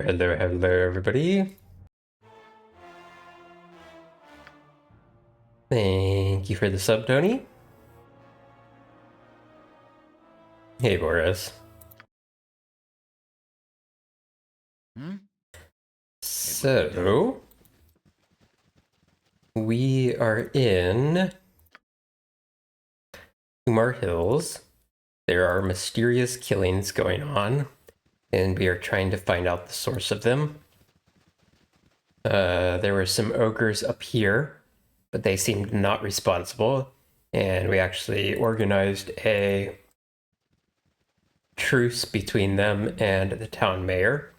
Hello, everybody. Thank you for the sub, Tony. Hey, Boris. So, we are in Umar Hills. There are mysterious killings going on, and we are trying to find out the source of them. There were some ogres up here, but they seemed not responsible, and we actually organized a truce between them and the town mayor,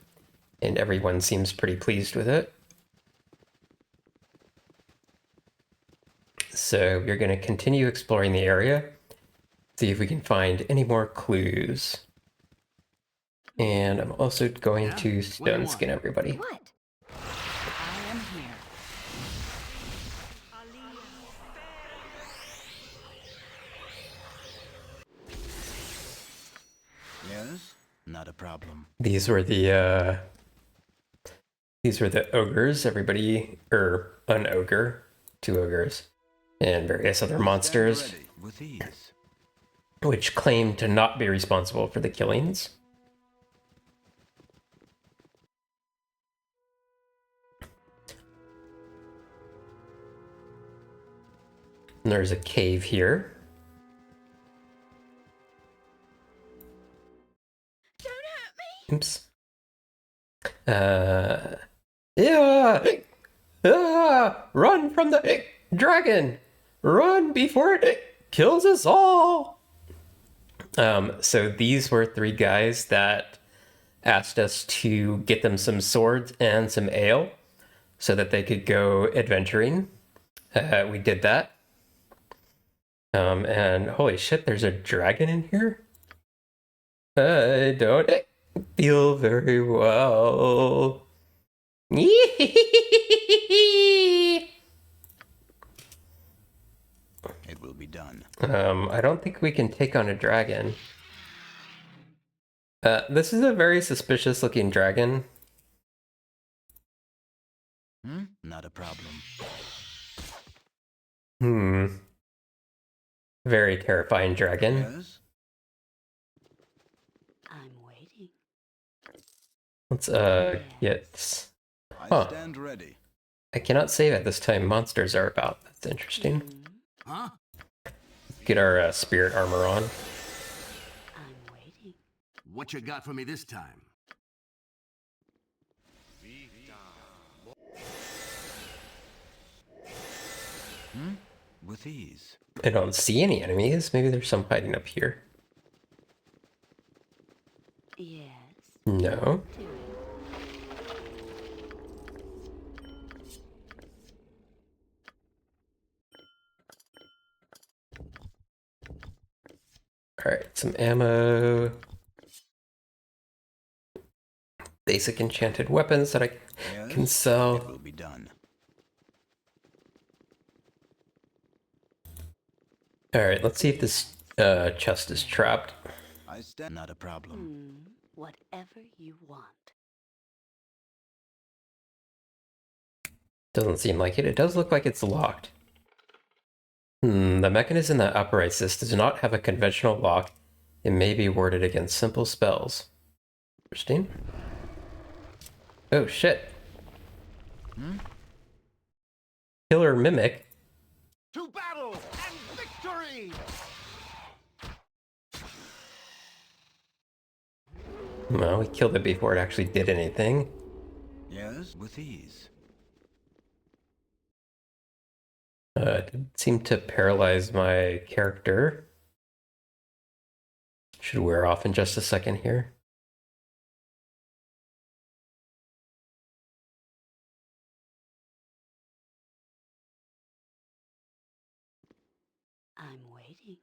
and everyone seems pretty pleased with it. So we're going to continue exploring the area, see if we can find any more clues. And I'm also going to stone skin everybody. What? I am here. Yes, not a problem. These were the ogres, everybody, or an ogre, 2 ogres, and various other monsters, With ease. which claim to not be responsible for the killings. And there's a cave here. Don't hurt me. Oops. Run from the dragon! Run before it kills us all! So these were 3 guys that asked us to get them some swords and some ale so that they could go adventuring. We did that. And holy shit, there's a dragon in here? I don't feel very well. It will be done. I don't think we can take on a dragon. This is a very suspicious looking dragon. Not a problem. Very terrifying dragon. Yes. I'm waiting. Let's get. I stand ready. I cannot save at this time. Monsters are about. That's interesting. Huh? Get our spirit armor on. I'm waiting. What you got for me this time? With ease. I don't see any enemies. Maybe there's some hiding up here. Yes. No. Do it. Alright, some ammo. Basic enchanted weapons that I can It sell. will be done. Alright, let's see if this chest is trapped. I stand. Not a problem. Whatever you want. Doesn't seem like it. It does look like it's locked. The mechanism that operates this does not have a conventional lock. It may be warded against simple spells. Interesting. Oh shit. Killer Mimic. To battle and victory! Well, we killed it before it actually did anything. Yes, with ease. It did seem to paralyze my character. Should wear off in just a second here. I'm waiting.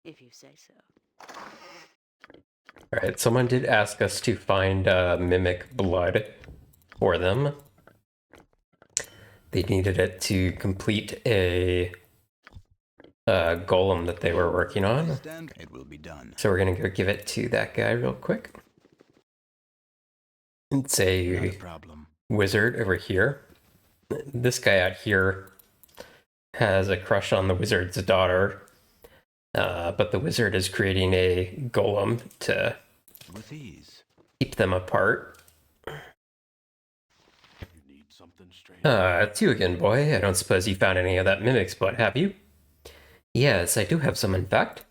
If you say so. Alright, someone did ask us to find Mimic blood for them. They needed it to complete a golem that they were working on. It will be done. So we're gonna go give it to that guy real quick. It's Not a a problem. wizard over here. This guy out here has a crush on the wizard's daughter, but the wizard is creating a golem to With ease. keep them apart. You need something strange. It's you again, boy. I don't suppose you found any of that mimic's blood, have you? Yes, I do have some, in fact.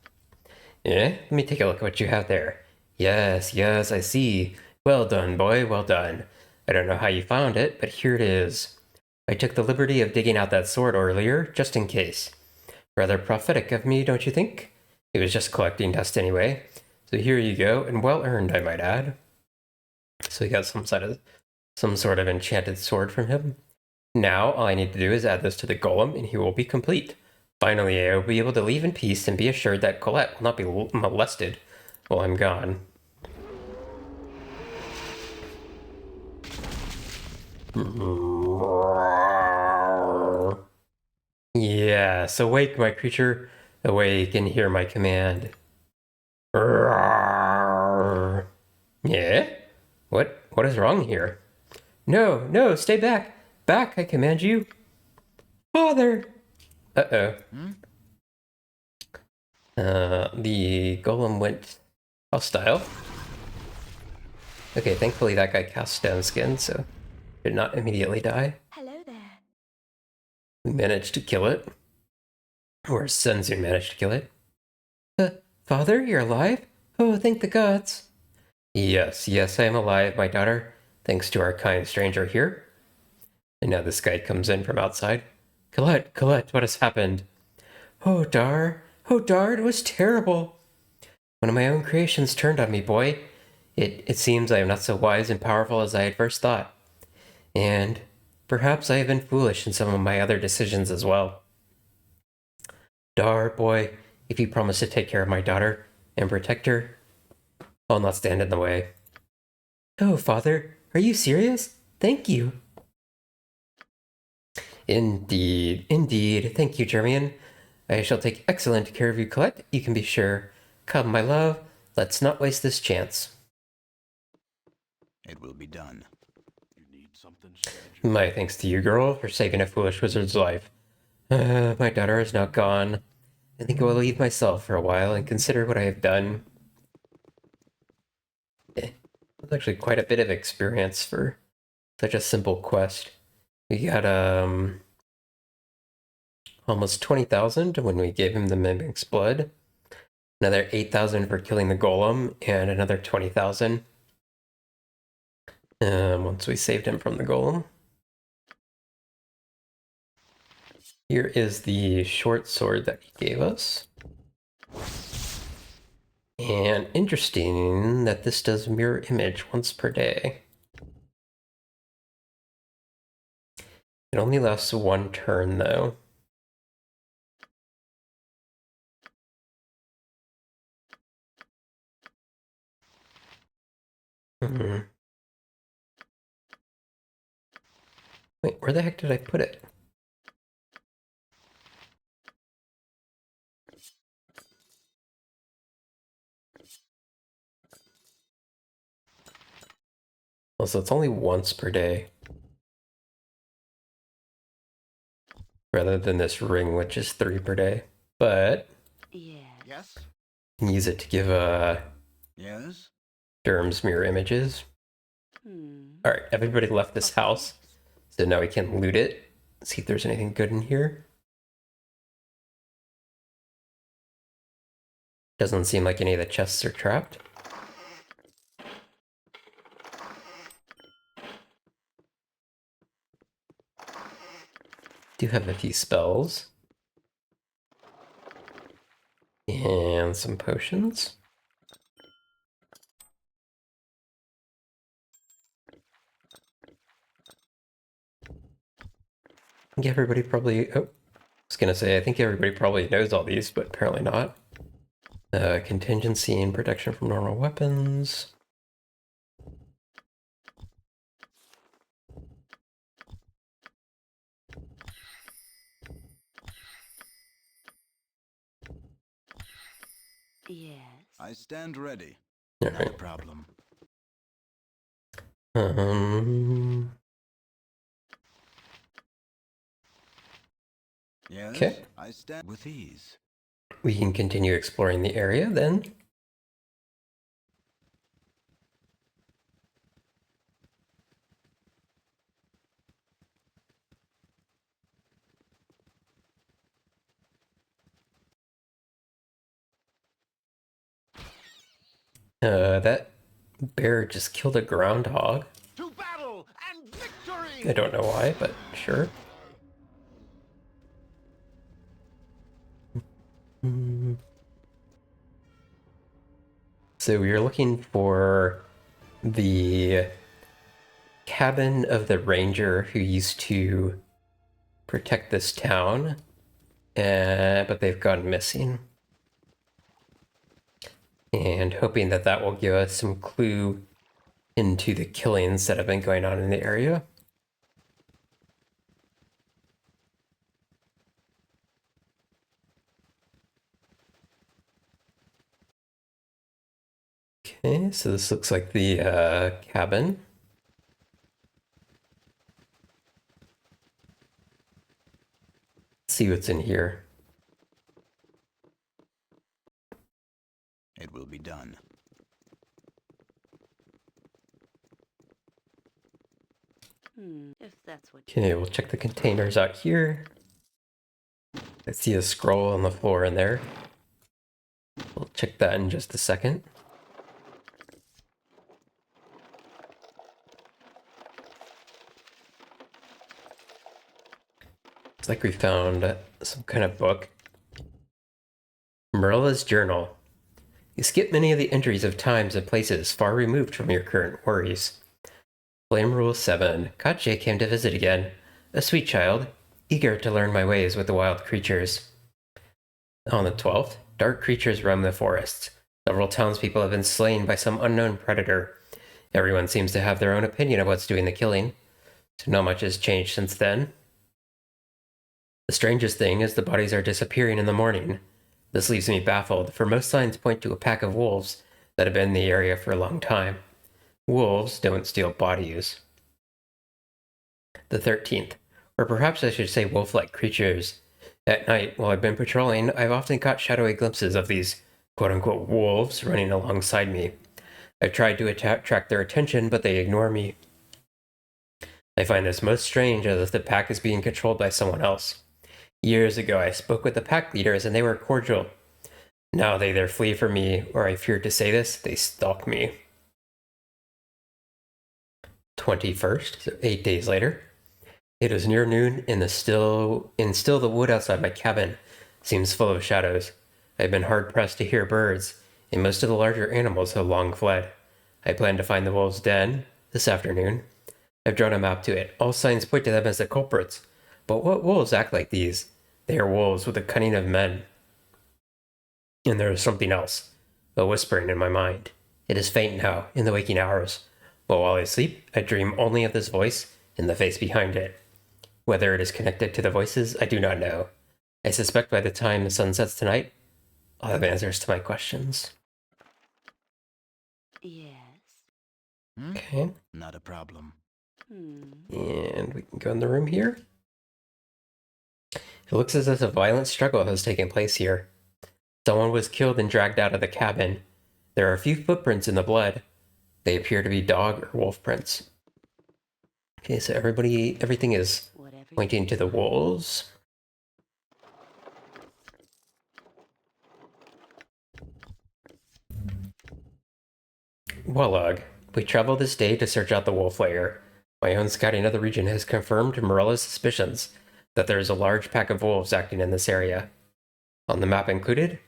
Eh? Let me take a look at what you have there. Yes, yes, I see. Well done, boy, well done. I don't know how you found it, but here it is. I took the liberty of digging out that sword earlier, just in case. Rather prophetic of me, don't you think? It was just collecting dust anyway. So here you go, and well earned, I might add. So we got some sort of enchanted sword from him. Now, all I need to do is add this to the golem, and he will be complete. Finally, I will be able to leave in peace and be assured that Colette will not be molested while I'm gone. Yes, awake, my creature. Awake and hear my command. Yeah? What is wrong here? No, no, stay back. Back, I command you. Father! Uh-oh. The golem went hostile. Okay, thankfully that guy cast stone skin, so did not immediately die. Hello there. We managed to kill it. Or Senzu managed to kill it. Father, you're alive? Oh, thank the gods. Yes, yes, I am alive, my daughter. Thanks to our kind stranger here. And now this guy comes in from outside. Colette, Colette, what has happened? Oh, Dar, it was terrible. One of my own creations turned on me, boy. It seems I am not so wise and powerful as I had first thought. And perhaps I have been foolish in some of my other decisions as well. Dar, boy, if you promise to take care of my daughter and protect her, I'll not stand in the way. Oh, Father, are you serious? Thank you. Indeed, indeed. Thank you, Germian. I shall take excellent care of you, Colette, you can be sure. Come, my love, let's not waste this chance. It will be done. You need something strange. My thanks to you, girl, for saving a foolish wizard's life. My daughter is now gone. I think I will leave myself for a while and consider what I have done. That's actually quite a bit of experience for such a simple quest. We got almost 20,000 when we gave him the Mimic's blood, another 8,000 for killing the golem, and another 20,000 once we saved him from the golem. Here is the short sword that he gave us. And interesting that this does mirror image once per day. It only lasts one turn, though. Wait, where the heck did I put it? Well, so it's only once per day. Rather than this ring, which is 3 per day. But Yes. Yes? you can use it to give Yes? Durham's mirror images. Alright, everybody left this house. So now we can loot it. See if there's anything good in here. Doesn't seem like any of the chests are trapped. Do have a few spells. And some potions. I think everybody probably... Oh, I was gonna say, I think everybody probably knows all these, but apparently not. Contingency and protection from normal weapons. Yes. I stand ready. All Not a right. problem. Um, Yes? Okay. I stand with ease. we can continue exploring the area then. That bear just killed a groundhog. To battle and victory! I don't know why, but sure. So we are looking for the cabin of the ranger who used to protect this town, but they've gone missing. And hoping that that will give us some clue into the killings that have been going on in the area. Okay, so this looks like the cabin. Let's see what's in here. It will be done. If that's what Okay, we'll check the containers out here. I see a scroll on the floor in there. We'll check that in just a second. It's like we found some kind of book. Marilla's journal. You skip many of the entries of times and places far removed from your current worries. Flame Rule 7. Katje came to visit again. A sweet child, eager to learn my ways with the wild creatures. On the 12th, dark creatures roam the forests. Several townspeople have been slain by some unknown predator. Everyone seems to have their own opinion of what's doing the killing, so not much has changed since then. The strangest thing is the bodies are disappearing in the morning. This leaves me baffled, for most signs point to a pack of wolves that have been in the area for a long time. Wolves don't steal bodies. The 13th, or perhaps I should say wolf-like creatures. At night, while I've been patrolling, I've often caught shadowy glimpses of these quote-unquote wolves running alongside me. I've tried to attract their attention, but they ignore me. I find this most strange, as if the pack is being controlled by someone else. Years ago, I spoke with the pack leaders, and they were cordial. Now they either flee from me, or I fear to say this, they stalk me. 21st, so 8 days later. It was near noon, and still the wood outside my cabin seems full of shadows. I've been hard pressed to hear birds, and most of the larger animals have long fled. I plan to find the wolves' den this afternoon. I've drawn a map to it. All signs point to them as the culprits. But what wolves act like these? They are wolves with the cunning of men. And there is something else, a whispering in my mind. It is faint now, in the waking hours. But while I sleep, I dream only of this voice and the face behind it. Whether it is connected to the voices, I do not know. I suspect by the time the sun sets tonight, I'll have answers to my questions. Yes. Okay, Not a problem. and we can go in the room here. It looks as if a violent struggle has taken place here. Someone was killed and dragged out of the cabin. There are a few footprints in the blood. They appear to be dog or wolf prints. Okay, so everything is Whatever you pointing to the wolves. Wallog. We traveled this day to search out the wolf lair. My own scouting of the region has confirmed Morella's suspicions that there is a large pack of wolves acting in this area. On the map included,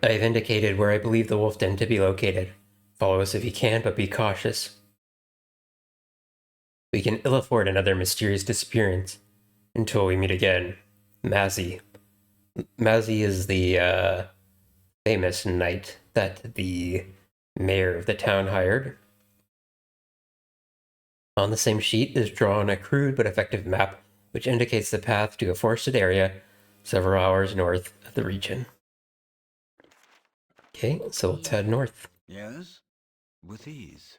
I have indicated where I believe the wolf den to be located. Follow us if you can, but be cautious. We can ill afford another mysterious disappearance until we meet again. Mazzy. Mazzy is the famous knight that the mayor of the town hired. On the same sheet is drawn a crude but effective map which indicates the path to a forested area several hours north of the region. Okay, so let's head north. Yes? With ease.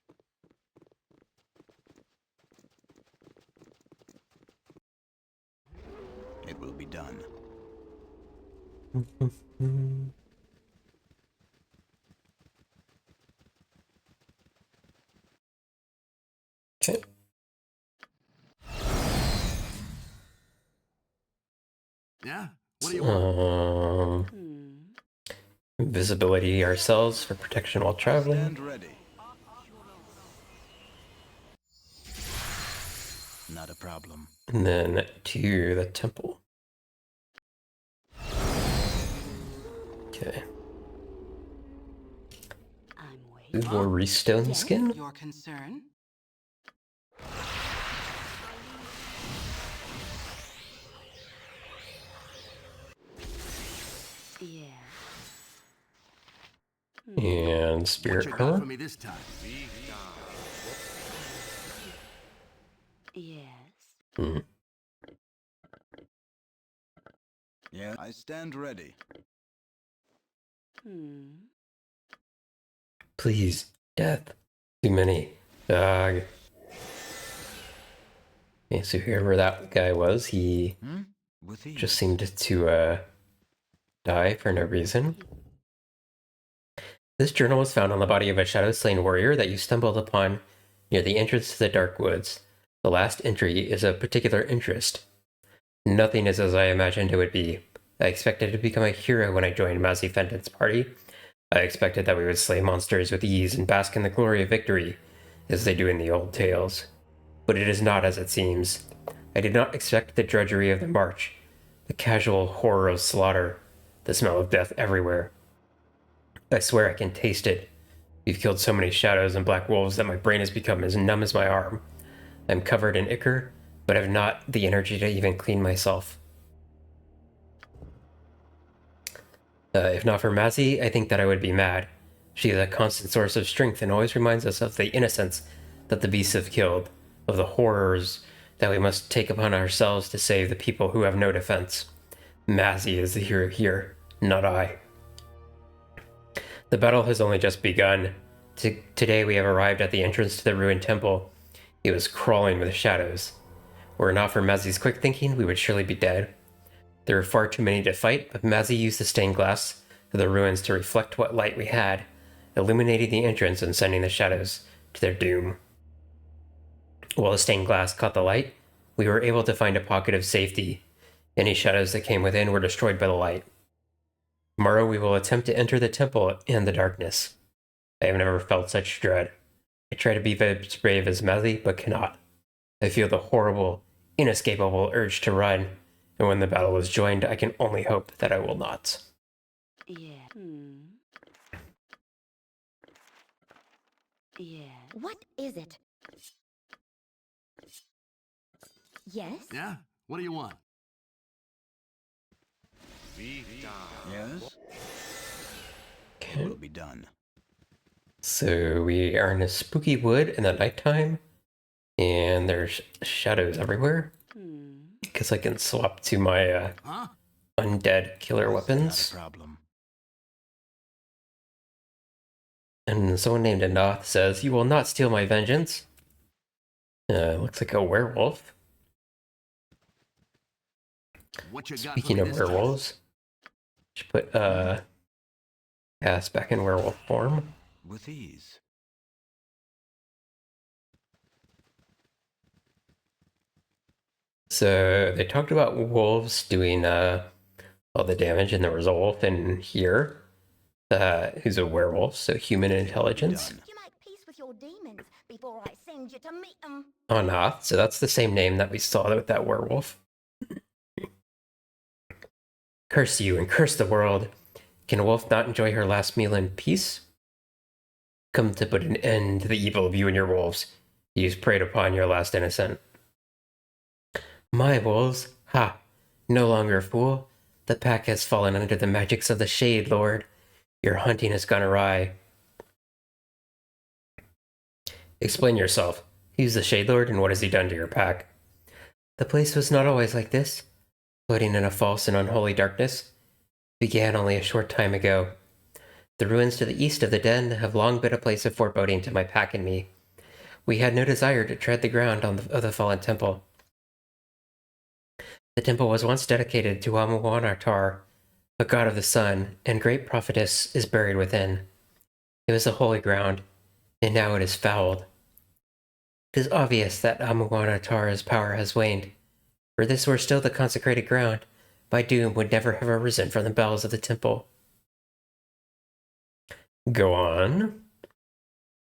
It will be done. Okay. Yeah? What do you want? Visibility ourselves for protection while traveling. Stand ready. Not a problem. And then to the temple. Okay. I'm waiting. More stone Yes, skin. your concern? Yeah. And What spirit you got for armor. me this time? Yes. Yeah, I stand ready. Please, death. Too many. Dog. Okay, so whoever that guy was, he With ease. just seemed to die for no reason. This journal was found on the body of a shadow-slain warrior that you stumbled upon near the entrance to the Dark Woods. The last entry is of particular interest. Nothing is as I imagined it would be. I expected to become a hero when I joined Mazzy Fenton's party. I expected that we would slay monsters with ease and bask in the glory of victory, as they do in the old tales. But it is not as it seems. I did not expect the drudgery of the march, the casual horror of slaughter, the smell of death everywhere. I swear I can taste it. We've killed so many shadows and black wolves that my brain has become as numb as my arm. I'm covered in ichor, but I've not the energy to even clean myself. If not for Mazzy, I think that I would be mad. She is a constant source of strength and always reminds us of the innocents that the beasts have killed, of the horrors that we must take upon ourselves to save the people who have no defense. Mazzy is the hero here, not I. The battle has only just begun. Today we have arrived at the entrance to the ruined temple. It was crawling with shadows. Were it not for Mazzy's quick thinking, we would surely be dead. There were far too many to fight, but Mazzy used the stained glass of the ruins to reflect what light we had, illuminating the entrance and sending the shadows to their doom. While the stained glass caught the light, we were able to find a pocket of safety. Any shadows that came within were destroyed by the light. Tomorrow we will attempt to enter the temple in the darkness. I have never felt such dread. I try to be as brave as Mazzy, but cannot. I feel the horrible, inescapable urge to run, and when the battle is joined, I can only hope that I will not. Yeah. Yeah. What is it? Yes? Yeah? What do you want? Yes? It Okay. will be done. So we are in a spooky wood in the nighttime, and there's shadows everywhere. Because I can swap to my Huh? undead killer Not weapons. a problem. And someone named Enoth says, "You will not steal my vengeance." Looks like a werewolf. What you got Speaking for me of this time? werewolves, should put Cass back in werewolf form. With ease. So they talked about wolves doing all the damage, and there was a wolf in here who's a werewolf, so human intelligence. Done. You make peace with your demons before I send you to meet them. Anath, so that's the same name that we saw with that werewolf. Curse you and curse the world. Can a wolf not enjoy her last meal in peace? Come to put an end to the evil of you and your wolves. You've preyed upon your last innocent. My wolves? Ha! No longer a fool. The pack has fallen under the magics of the Shade Lord. Your hunting has gone awry. Explain yourself. Who's the Shade Lord and what has he done to your pack? The place was not always like this. Floating in a false and unholy darkness. Began only a short time ago. The ruins to the east of the den have long been a place of foreboding to my pack and me. We had no desire to tread the ground of the fallen temple. The temple was once dedicated to Amuwanatar, a god of the sun, and great prophetess is buried within. It was a holy ground, and now it is fouled. It is obvious that Amuwanatar's power has waned. For this were still the consecrated ground, my doom would never have arisen from the bells of the temple. Go on.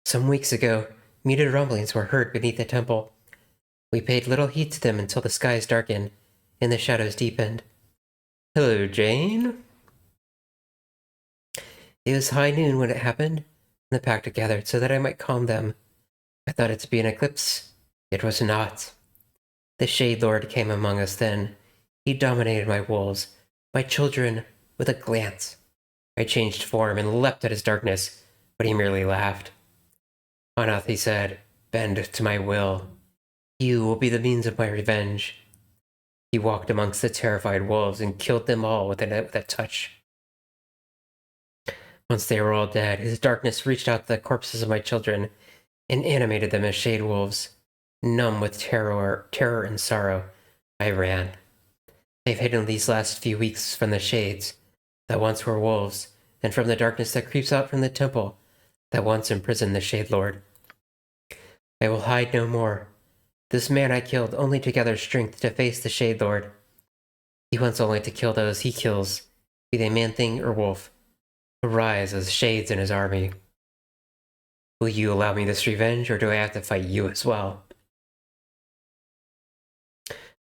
Some weeks ago, muted rumblings were heard beneath the temple. We paid little heed to them until the skies darkened and the shadows deepened. Hello, Jane. It was high noon when it happened, and the pack gathered so that I might calm them. I thought it to be an eclipse. It was not. The Shade Lord came among us then. He dominated my wolves, my children, with a glance. I changed form and leapt at his darkness, but he merely laughed. Anath, he said, bend to my will. You will be the means of my revenge. He walked amongst the terrified wolves and killed them all with a touch. Once they were all dead, his darkness reached out to the corpses of my children and animated them as shade wolves. Numb with terror and sorrow, I ran. I've hidden these last few weeks from the shades that once were wolves, and from the darkness that creeps out from the temple that once imprisoned the Shade Lord. I will hide no more. This man I killed only to gather strength to face the Shade Lord. He wants only to kill those he kills, be they man-thing or wolf, to rise as shades in his army. Will you allow me this revenge, or do I have to fight you as well?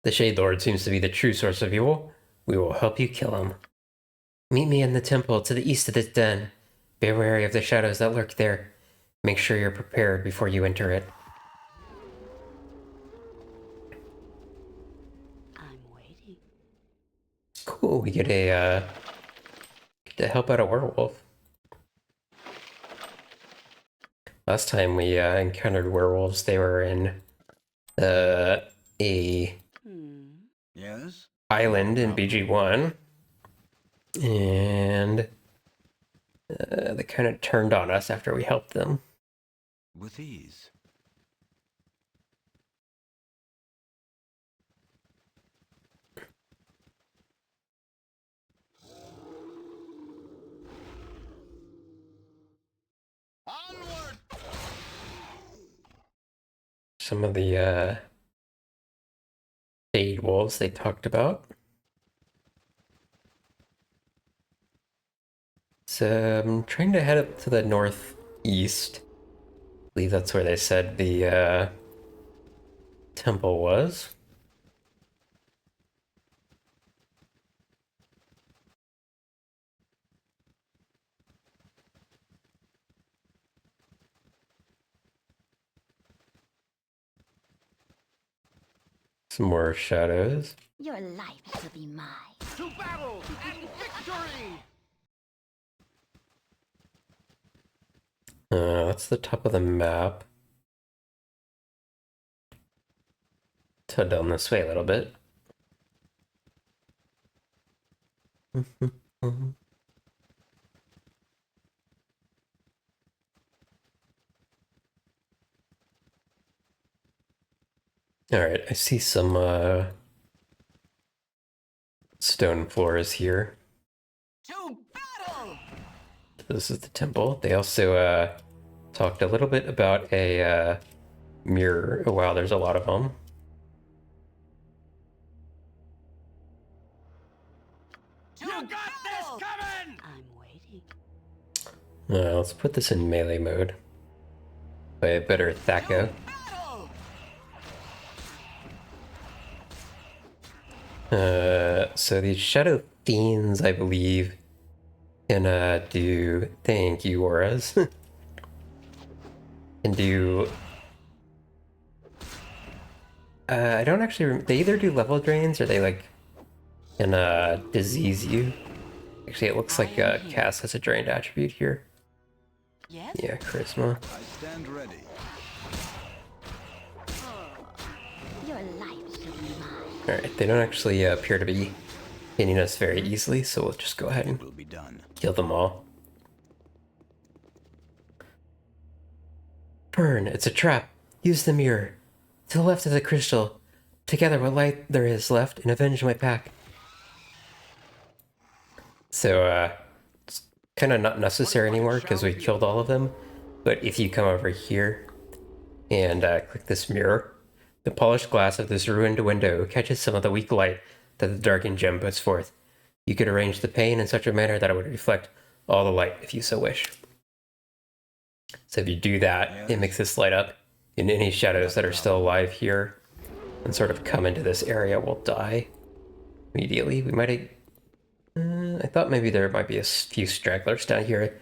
The Shade Lord seems to be the true source of evil. We will help you kill him. Meet me in the temple to the east of this den. Be wary of the shadows that lurk there. Make sure you're prepared before you enter it. I'm waiting. Cool, we get to help out a werewolf. Last time we encountered werewolves, they were in a Yes? island in BG1, and they kind of turned on us after we helped them. With ease. Onward! Some of the shade wolves they talked about. So I'm trying to head up to the northeast. I believe that's where they said the temple was. Some more shadows. Your life shall be mine. To battle and victory! That's the top of the map. Head down this way a little bit. Alright, I see some stone floors here. To battle! This is the temple. They also talked a little bit about a mirror. Oh, wow, there's a lot of them. You got this coming! I'm waiting. Let's put this in melee mode. By a better Thaco. Battle! So these Shadow Fiends, I believe, can do... Thank you, Auras. Can do... I don't actually... They either do level drains or they, like, can disease you. Actually, it looks like Cass has a drained attribute here. Yes? Yeah, Charisma. I stand ready. Your life shall be mine. Alright, they don't actually appear to be hitting us very easily, so we'll just go ahead It and will be done. kill them all. Burn, it's a trap. Use the mirror. To the left of the crystal. Together what light there is left, and avenge my pack. So, it's kind of not necessary anymore because we killed all of them. But if you come over here and click this mirror, the polished glass of this ruined window catches some of the weak light that the darkened gem puts forth. You could arrange the pane in such a manner that it would reflect all the light if you so wish. So if you do that, it makes this light up, and any shadows that are still alive here and sort of come into this area will die immediately. We might I thought maybe there might be a few stragglers down here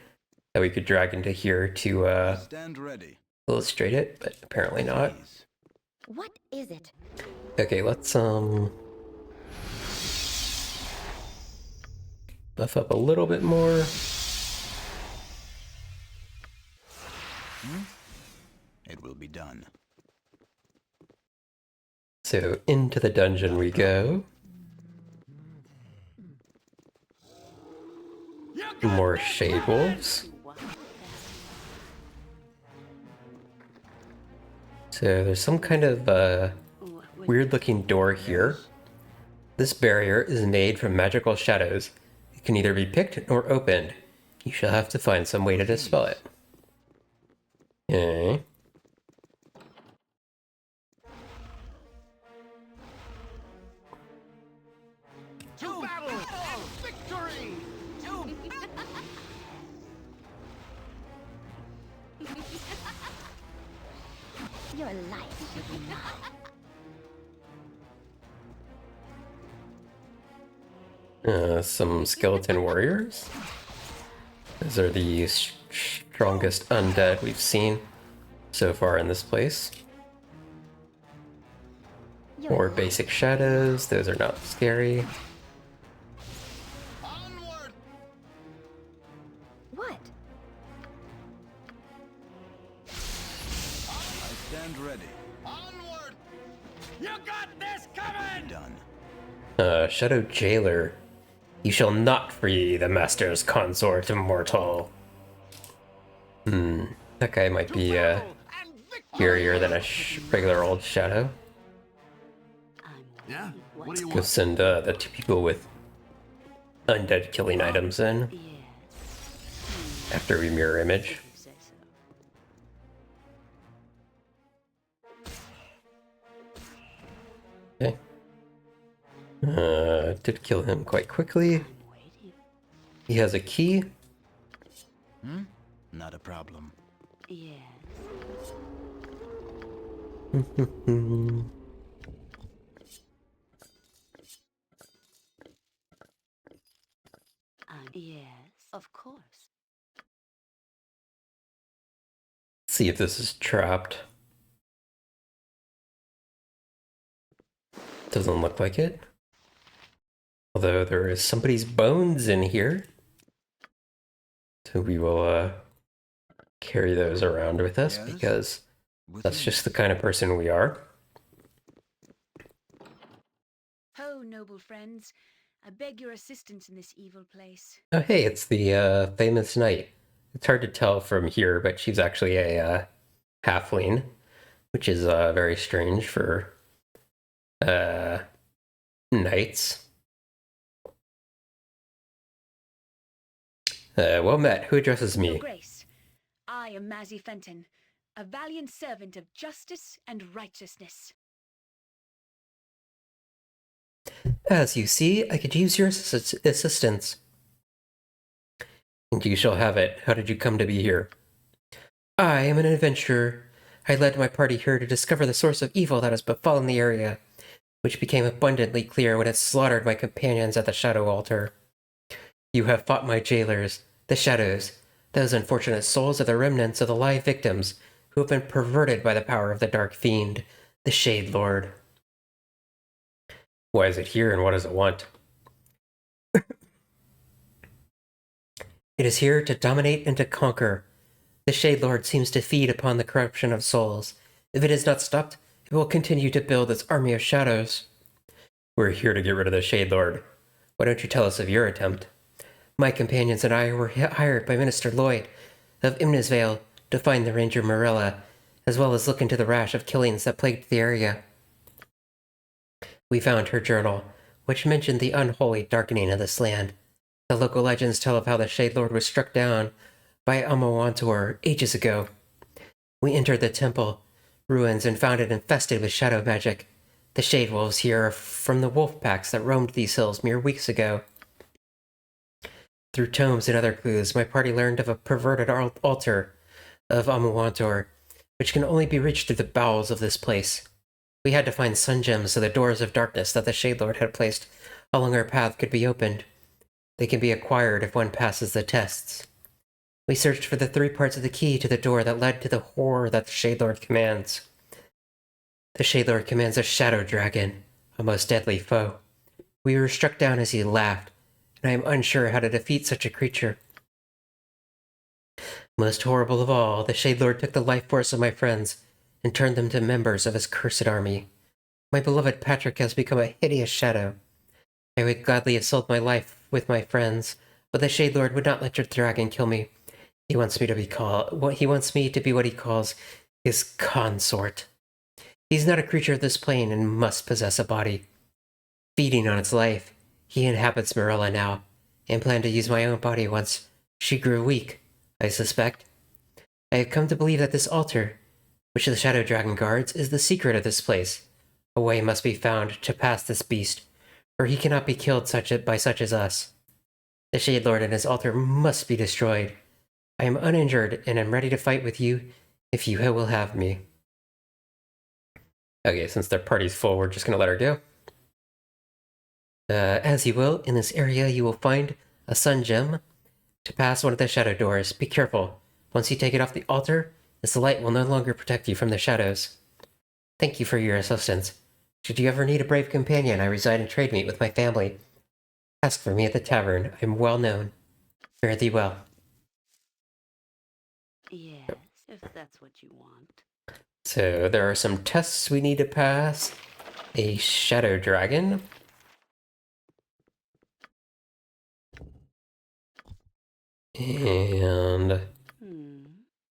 that we could drag into here to Stand ready. illustrate it, but apparently not. Please. What is it? Okay, let's buff up a little bit more. It will be done. So into the dungeon we go. More shade wolves. So there's some kind of weird looking door here. This barrier is made from magical shadows. It can either be picked or opened. You shall have to find some way to dispel it. Okay. To battle and victory! Your life should be mine. Some skeleton warriors. Those are the strongest undead we've seen so far in this place. More basic shadows. Those are not scary. Onward! What? I stand ready. Onward! You got this coming! Done. Shadow Jailer. You shall not free the Master's consort immortal. That guy might be Battle and victory! scarier than a regular old shadow. Yeah? What do you Go want? send the two people with undead killing items in after we mirror image. Okay. Did kill him quite quickly. He has a key. Not a problem. Yes. Yes, of course. See if this is trapped. Doesn't look like it. Although there is somebody's bones in here. So we will carry those around with us Yes? because With that's ease. just the kind of person we are. Ho, noble friends. I beg your assistance in this evil place. Oh hey, it's the famous knight. It's hard to tell from here, but she's actually a halfling, which is very strange for knights. Well met. Who addresses Your me? Grace, I am Mazzy Fenton, a valiant servant of justice and righteousness. As you see, I could use your assistance. And you shall have it. How did you come to be here? I am an adventurer. I led my party here to discover the source of evil that has befallen the area, which became abundantly clear when it slaughtered my companions at the Shadow Altar. You have fought my jailers, the Shadows. Those unfortunate souls are the remnants of the live victims who have been perverted by the power of the Dark Fiend, the Shade Lord. Why is it here and what does it want? It is here to dominate and to conquer. The Shade Lord seems to feed upon the corruption of souls. If it is not stopped, it will continue to build its army of shadows. We're here to get rid of the Shade Lord. Why don't you tell us of your attempt? My companions and I were hired by Minister Lloyd of Imnisvale to find the Ranger Morella as well as look into the rash of killings that plagued the area. We found her journal, which mentioned the unholy darkening of this land. The local legends tell of how the Shade Lord was struck down by Umar ages ago. We entered the temple ruins and found it infested with shadow magic. The Shade Wolves here are from the wolf packs that roamed these hills mere weeks ago. Through tomes and other clues, my party learned of a perverted altar of Amuantor, which can only be reached through the bowels of this place. We had to find sun gems so the doors of darkness that the Shade Lord had placed along our path could be opened. They can be acquired if one passes the tests. We searched for the 3 parts of the key to the door that led to the horror that the Shade Lord commands. The Shade Lord commands a shadow dragon, a most deadly foe. We were struck down as he laughed, and I am unsure how to defeat such a creature. Most horrible of all, the Shade Lord took the life force of my friends and turned them to members of his cursed army. My beloved Patrick has become a hideous shadow. I would gladly have sold my life with my friends, but the Shade Lord would not let your dragon kill me. He wants me to be what he calls his consort. He's not a creature of this plane and must possess a body. Feeding on its life, he inhabits Marilla now, and planned to use my own body once she grew weak, I suspect. I have come to believe that this altar, which the Shadow Dragon guards, is the secret of this place. A way must be found to pass this beast, or he cannot be killed by such as us. The Shade Lord and his altar must be destroyed. I am uninjured and am ready to fight with you if you will have me. Okay, since their party's full, we're just going to let her go. As you will, in this area you will find a sun gem to pass one of the shadow doors. Be careful. Once you take it off the altar, this light will no longer protect you from the shadows. Thank you for your assistance. Should you ever need a brave companion, I reside in trade meet with my family. Ask for me at the tavern. I am well known. Fare thee well. Yes, if that's what you want. So there are some tests we need to pass. A shadow dragon. And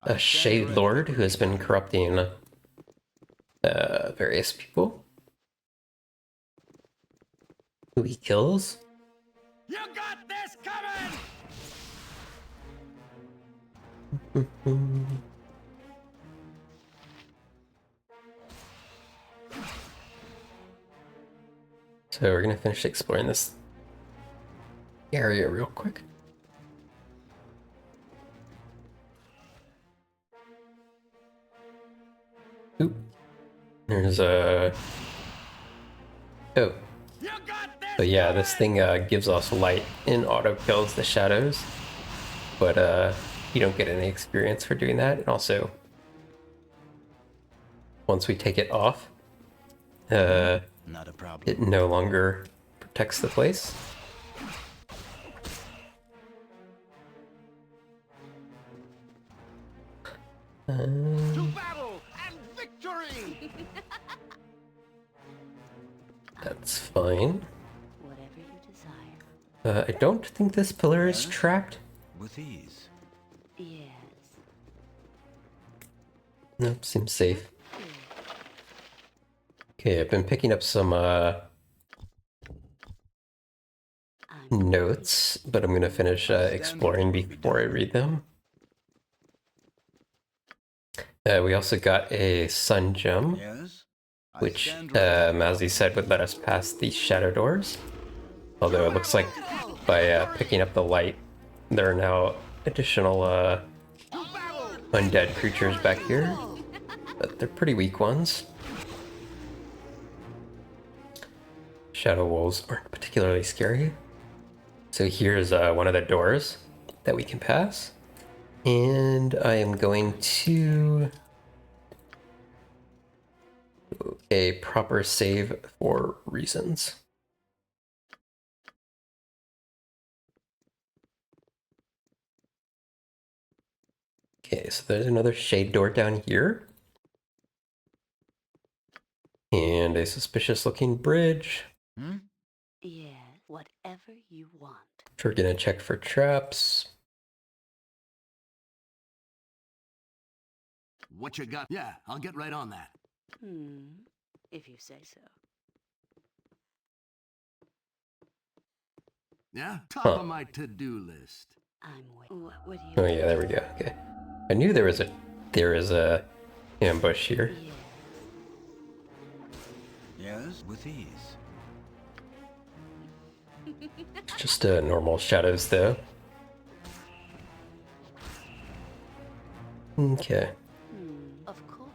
a Shade Lord who has been corrupting various people. Who he kills. You got this coming! So we're gonna finish exploring this area real quick. Oop. There's a... Oh. So yeah, this thing gives us light and auto kills the shadows. But you don't get any experience for doing that. And also, once we take it off, Not a problem. it no longer protects the place. To battle and victory! That's fine. Whatever you desire. I don't think this pillar is tracked. With ease. Yes. Nope, seems safe. Okay, I've been picking up some I'm notes, but I'm gonna finish exploring before I read them. We also got a sun gem, Yes? I which stand ready. Mazzy said would let us pass the shadow doors. Although it looks like by picking up the light, there are now additional undead creatures back here, but they're pretty weak ones. Shadow wolves aren't particularly scary. So here's one of the doors that we can pass. And I am going to do a proper save for reasons. Okay, so there's another shade door down here. And a suspicious looking bridge. Yes, whatever you want. We're gonna check for traps. What you got? Yeah, I'll get right on that. If you say so. Yeah? Top of my to-do list. I'm waiting. What would you? Oh yeah, there we go. Okay. I knew there was a ambush here. Yeah. Yes, with ease. It's just normal shadows though. Okay. Of course.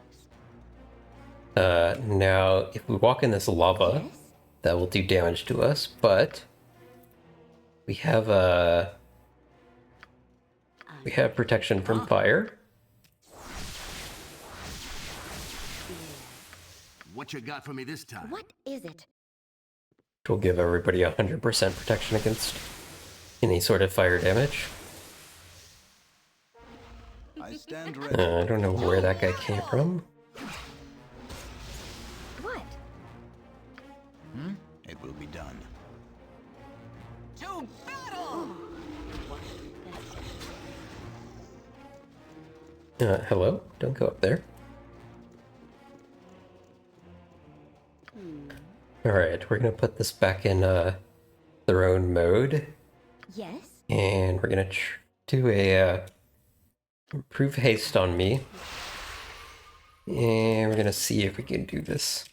Now if we walk in this lava, Yes? that will do damage to us, but we have protection from fire. What you got for me this time? What is it? Which will give everybody 100% protection against any sort of fire damage. I stand ready. I don't know where that guy came from. What? It will be done. To battle! Hello? Don't go up there. Alright, we're gonna put this back in throne mode, Yes? and we're gonna do a improve haste on me, and we're gonna see if we can do this.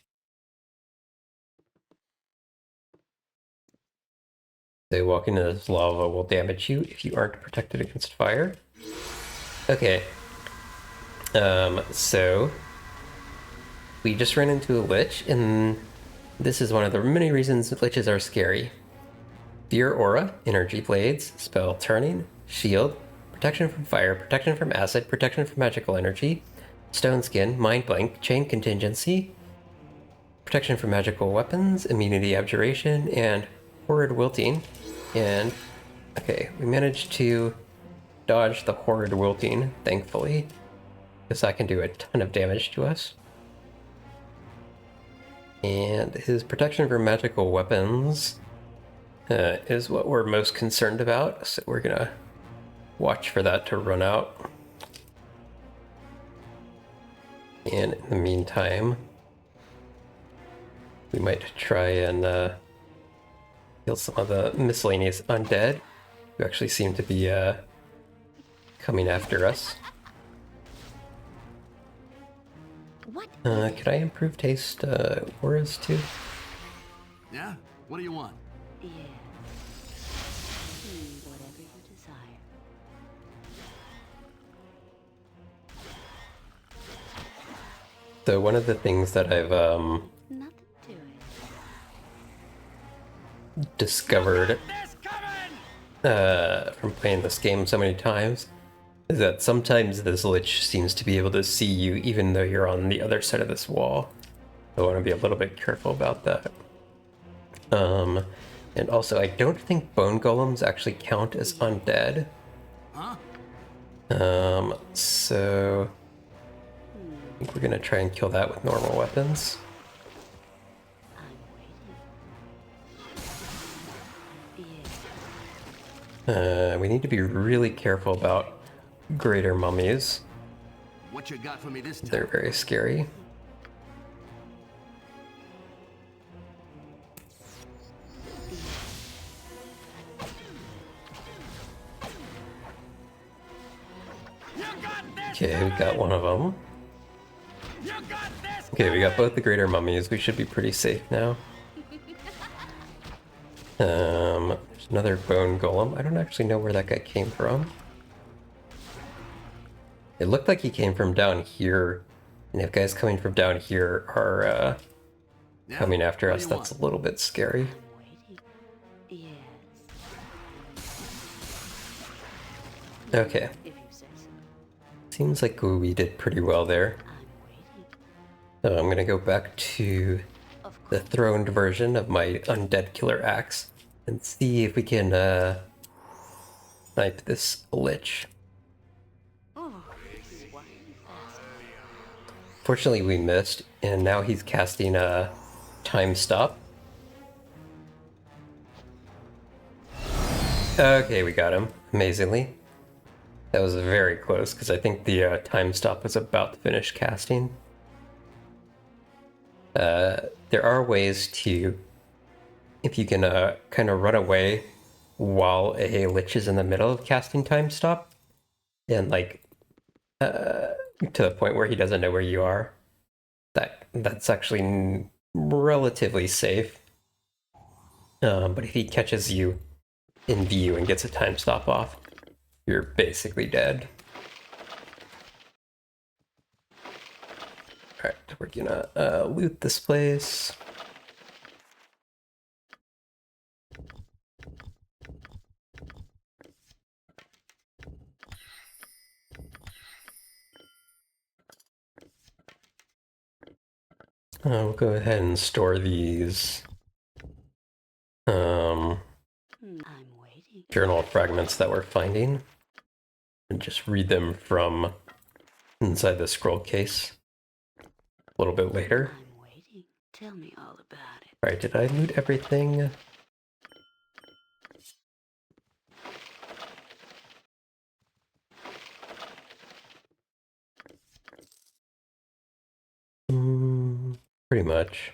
So walking into this lava will damage you if you aren't protected against fire. Okay. So we just ran into a lich, and this is one of the many reasons liches are scary. Fear aura, energy blades, spell turning, shield, protection from fire, protection from acid, protection from magical energy, stone skin, mind blank, chain contingency, protection from magical weapons, immunity abjuration, and horrid wilting. And okay, we managed to dodge the horrid wilting, thankfully, because that can do a ton of damage to us. And his protection from magical weapons is what we're most concerned about, so we're gonna watch for that to run out. And in the meantime, we might try and kill some of the miscellaneous undead who actually seem to be coming after us. What? Could I improve taste auras too? Yeah? What do you want? Yeah. Whatever you desire. So one of the things that I've Nothing to it. discovered from playing this game so many times is that sometimes this lich seems to be able to see you even though you're on the other side of this wall. I want to be a little bit careful about that. And also, I don't think bone golems actually count as undead. Huh? So I think we're gonna try and kill that with normal weapons. I'm waiting. Yeah. We need to be really careful about greater mummies. What you got for me this time? They're very scary. Okay, we got one of them. Okay, we got both the greater mummies. We should be pretty safe now. There's another bone golem. I don't actually know where that guy came from. It looked like he came from down here. And if guys coming from down here are Yeah? coming after What us, do you that's a want? little bit scary. I'm waiting. Yes. Okay, If you say so. seems like we did pretty well there. I'm waiting. So I'm gonna go back to Of the course. throned version of my undead killer axe and see if we can snipe this lich. Oh, swine fast. Fortunately, we missed, and now he's casting a time stop. Okay, we got him, amazingly. That was very close, because I think the time stop was about to finish casting. There are ways to, if you can kind of run away while a lich is in the middle of casting time stop, and like to the point where he doesn't know where you are, that's actually relatively safe. But if he catches you in view and gets a time stop off, you're basically dead. Alright, we're gonna loot this place. We'll go ahead and store these I'm waiting. journal fragments that we're finding and just read them from inside the scroll case a little bit later. I'm waiting. Tell me all about it. Alright, did I loot everything? Pretty much.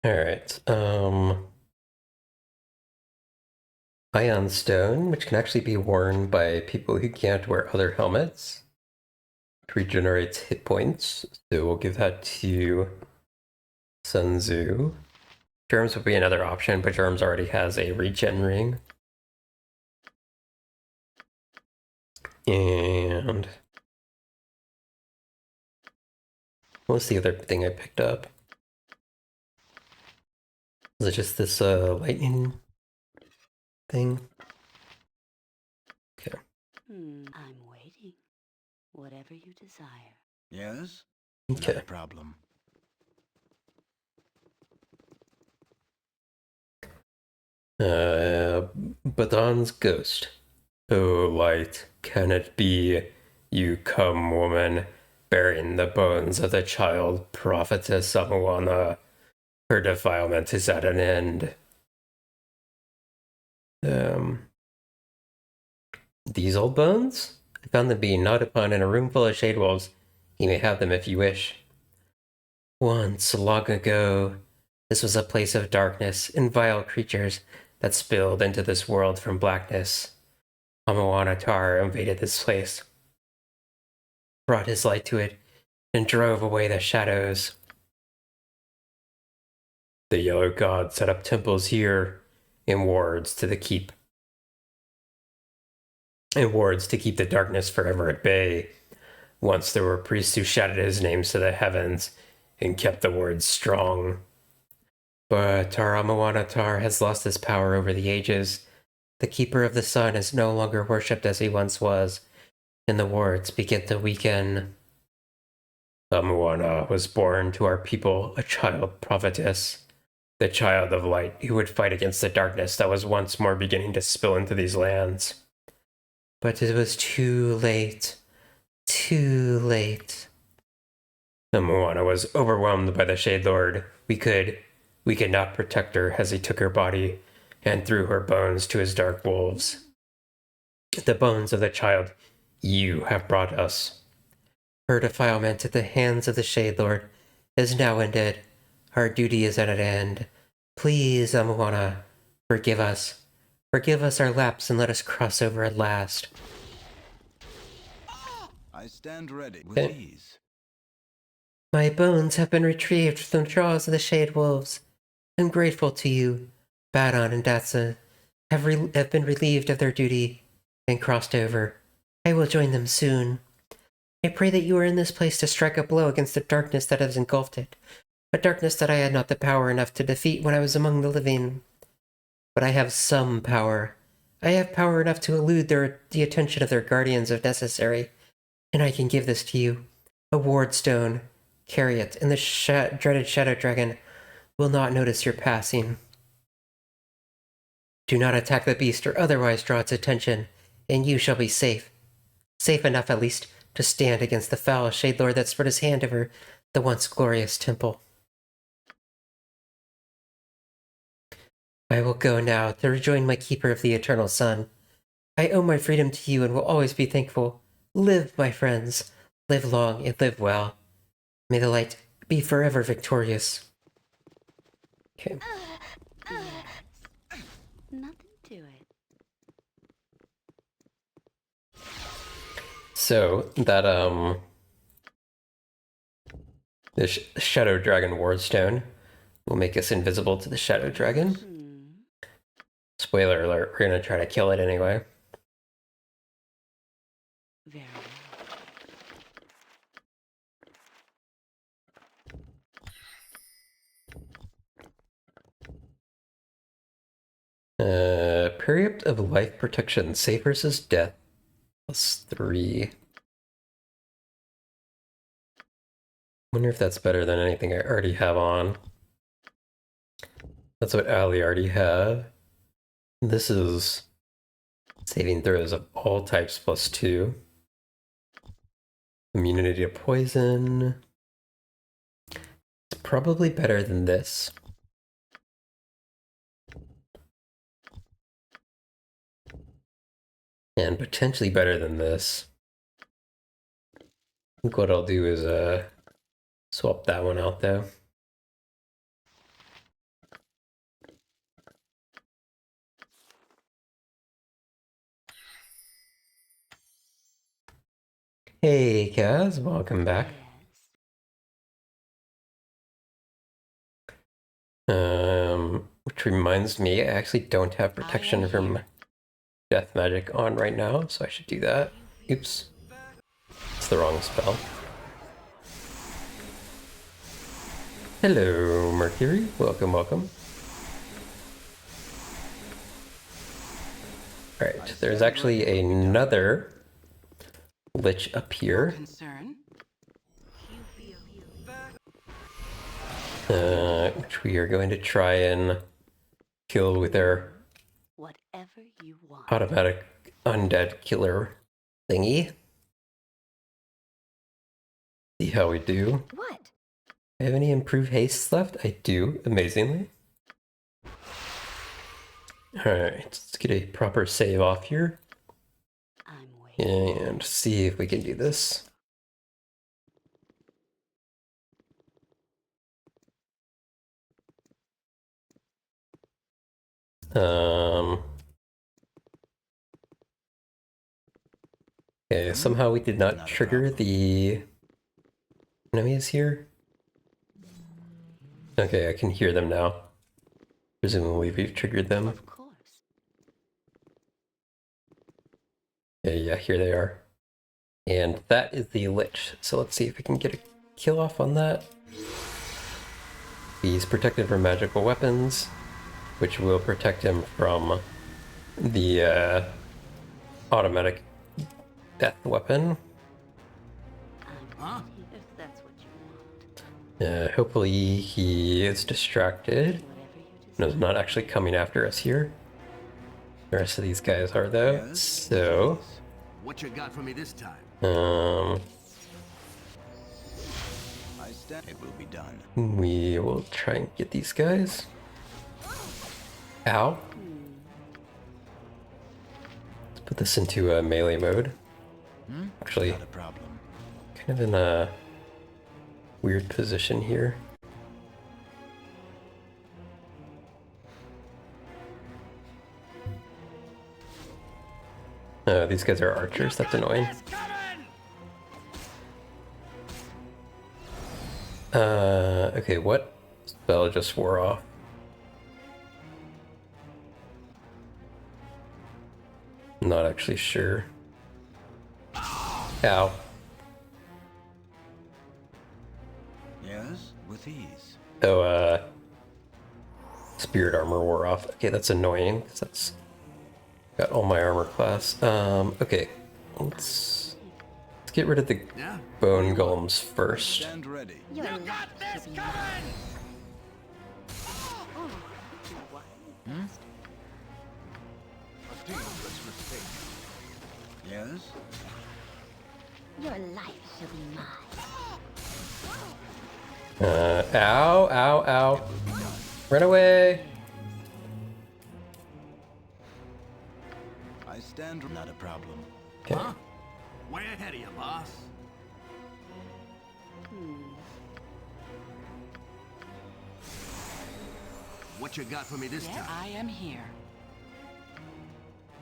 Alright, Ion Stone, which can actually be worn by people who can't wear other helmets. It regenerates hit points, so we'll give that to Sun Tzu. Germs would be another option, but Germs already has a regen ring. And what was the other thing I picked up? Was it just this lightning thing? Okay. I'm waiting. Whatever you desire. Yes? Okay. Not a problem. Badon's ghost. Oh, light, can it be you come, woman, bearing the bones of the child prophetess Amuana? Her defilement is at an end. These old bones? I found them being gnawed upon in a room full of shade wolves. You may have them if you wish. Once, long ago, this was a place of darkness and vile creatures that spilled into this world from blackness. Amuana Tar invaded this place, brought his light to it, and drove away the shadows. The Yellow God set up temples here and wards to keep the darkness forever at bay. Once there were priests who shouted his names to the heavens and kept the wards strong. But Tar Amuana Tar has lost his power over the ages. The Keeper of the Sun is no longer worshipped as he once was, and the wards begin to weaken. Amuana was born to our people a child prophetess, the child of light who would fight against the darkness that was once more beginning to spill into these lands. But it was too late. Too late. Amuana was overwhelmed by the Shade Lord. We could not protect her as he took her body and threw her bones to his dark wolves. The bones of the child you have brought us. Her defilement at the hands of the Shade Lord is now ended. Our duty is at an end. Please, Amuana, forgive us. Forgive us our lapse and let us cross over at last. I stand ready with Okay. ease. My bones have been retrieved from the jaws of the Shade Wolves. I'm grateful to you. Badon and Datsa have been relieved of their duty and crossed over. I will join them soon. I pray that you are in this place to strike a blow against the darkness that has engulfed it, a darkness that I had not the power enough to defeat when I was among the living. But I have some power. I have power enough to elude the attention of their guardians if necessary, and I can give this to you. A ward stone. Carry it, and the dreaded Shadow Dragon will not notice your passing. Do not attack the beast or otherwise draw its attention. and you shall be safe. Safe enough, at least, to stand against the foul Shade Lord that spread his hand over the once glorious temple. I will go now to rejoin my keeper of the eternal sun. I owe my freedom to you and will always be thankful. Live, my friends. Live long and live well. May the light be forever victorious. Okay. Nothing to it. So, that, the Shadow Dragon Wardstone will make us invisible to the Shadow Dragon. Spoiler alert, we're gonna try to kill it anyway. Very Period of Life Protection, Save versus Death, +3. Wonder if that's better than anything I already have on. That's what Ali already had. This is saving throws of all types +2. Immunity to poison. It's probably better than this. And potentially better than this. I think what I'll do is swap that one out though. Hey Kaz, welcome back. Which reminds me, I actually don't have protection from death magic on right now, so I should do that. Oops. It's the wrong spell. Hello, Mercury. Welcome, welcome. Alright, there's actually another lich up here. Which we are going to try and kill with our whatever you want. automatic undead killer thingy. See how we do. What? I have any improved haste left? I do, amazingly. Alright, let's get a proper save off here. I'm waiting. And see if we can do this. Okay, somehow we did not trigger the enemies here. Okay, I can hear them now. Presumably we've triggered them. Of course. Okay, yeah, here they are. And that is the Lich. So let's see if we can get a kill off on that. He's protected from magical weapons, which will protect him from the automatic death weapon. I'm waiting, if that's what you want. Hopefully he is distracted Whatever you and is not actually coming after us here. The rest of these guys are though. So, What you got for me this time? I stand. It will be done. we will try and get these guys. Ow. Let's put this into melee mode. Actually, Not a problem. kind of in a weird position here. These guys are archers, that's annoying. Okay, what spell just wore off? Not actually sure. Ow. Yes, with ease. Oh, spirit armor wore off. Okay, that's annoying, because that's got all my armor class. Okay, let's get rid of the Yeah? bone golems first. Stand ready. You're lucky to be mine. A dangerous mistake. Yes? Your life shall be mine. Ow, ow, ow. Run away. I stand. Not a problem. Okay. Huh? Way ahead of you, boss. What you got for me this time? I am here.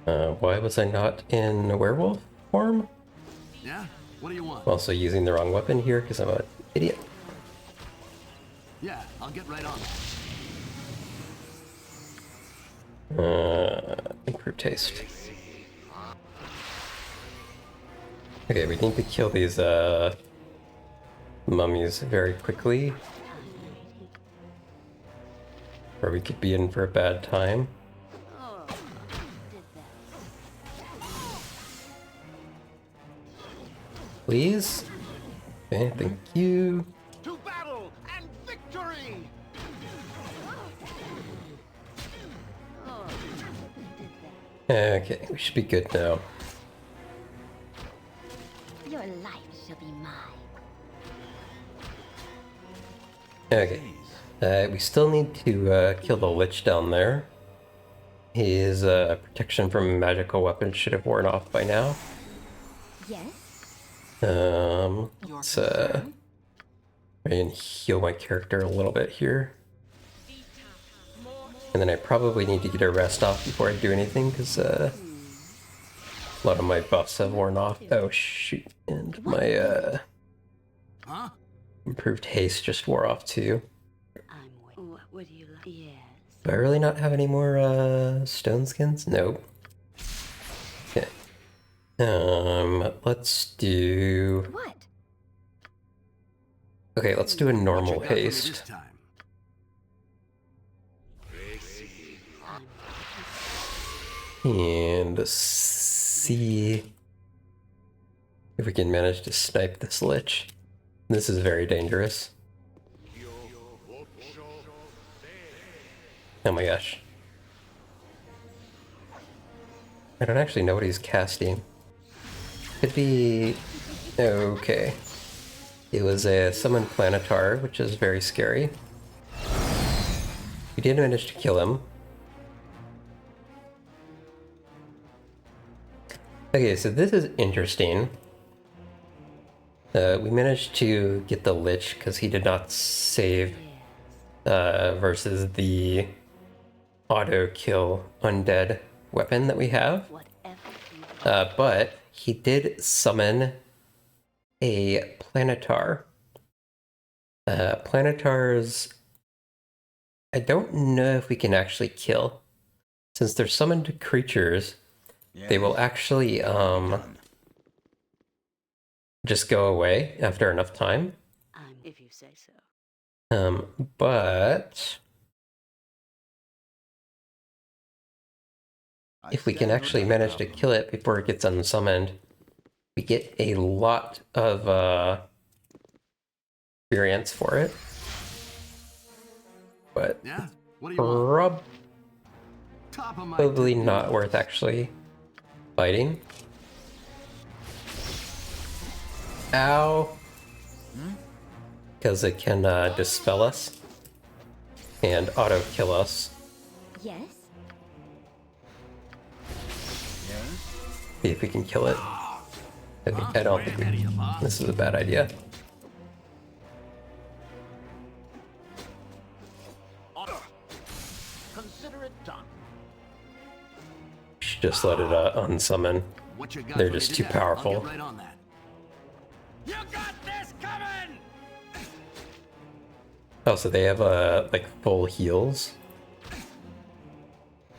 Why was I not in werewolf form? Yeah? What do you want? I'm also using the wrong weapon here because I'm an idiot. Yeah, I'll get right on it. Improved taste. Okay, we need to kill these mummies very quickly, or we could be in for a bad time. Oh, did that. Please? Okay, thank you. To battle and victory! Oh, did that. Okay, we should be good now. Your life shall be mine. Okay. We still need to kill the Lich down there. His protection from magical weapons should have worn off by now. Yes? Let's try and heal my character a little bit here. And then I probably need to get a rest off before I do anything, because a lot of my buffs have worn off. Oh shoot, and my Huh? improved haste just wore off too. I'm waiting. What would you like? Yes. Do I really not have any more stone skins? Nope. Okay. Let's do... What? Okay, let's do a What you normal got for me this haste. time? And see if we can manage to snipe this Lich. This is very dangerous. Oh my gosh. I don't actually know what he's casting. Could be... Okay. It was a summon Planetar, which is very scary. We did manage to kill him. Okay, so this is interesting. We managed to get the Lich because he did not save versus the auto kill undead weapon that we have. Whatever. But he did summon a Planetar. Planetars, I don't know if we can actually kill. Since they're summoned creatures, they will actually Done. just go away after enough time. If you say so. But I if we can stand actually ready. manage to kill it before it gets unsummoned, we get a lot of experience for it. But Yeah? What do you want? Top of my probably to-do not list. worth actually fighting. Ow! Because it can dispel us and auto kill us. Yes? Yes? See if we can kill it. I don't think Way ahead of you, we, boss. this is a bad idea. Consider it done. We should just let it unsummon. What you got They're for me just too today? I'll powerful. get right on that. You got this coming! Oh, so they have like full heals.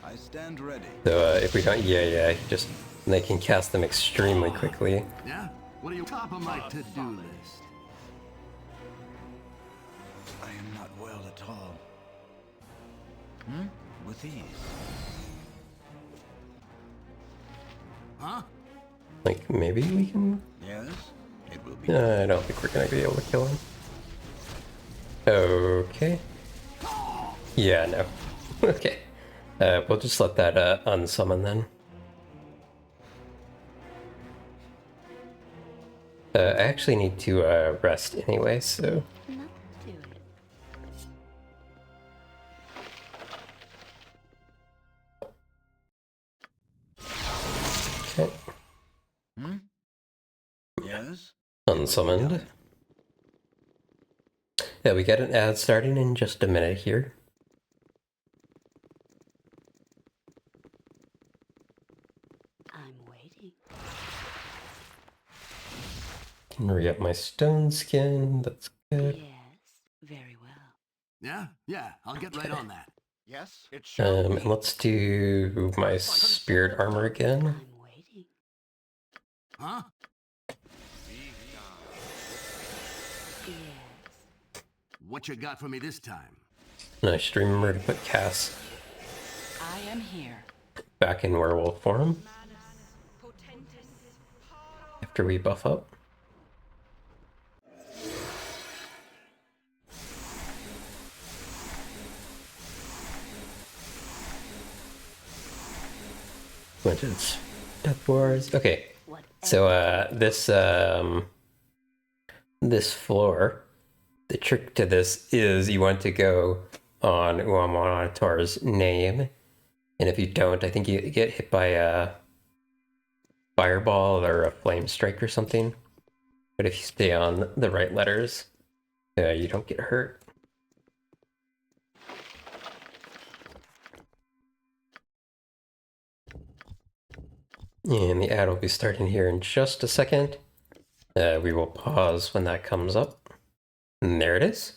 I stand ready. So if we don't, yeah, just they can cast them extremely quickly. Yeah? What are you top of my to-do list? I am not well at all. With ease. Huh? Like maybe we can. Yes? It will be. I don't think we're gonna be able to kill him. Okay. Yeah, no. Okay. We'll just let that unsummon then. I actually need to rest anyway, so... Nothing to it. Okay. Yes? Unsummoned. Yeah, we got an ad starting in just a minute here. I'm waiting. Can re-up my stone skin. That's good. Yes, very well. Yeah, I'll get right on that. Yes, it shall And let's do my spirit armor again. I'm waiting. Huh? Yes. What you got for me this time? And I should remember to put Cass I am here. back in werewolf form after we buff up. Legends. Death Wars. Okay. So this floor, the trick to this is you want to go on Umarator's name, and if you don't, I think you get hit by a fireball or a flame strike or something. But if you stay on the right letters, you don't get hurt. And the ad will be starting here in just a second. We will pause when that comes up. And there it is.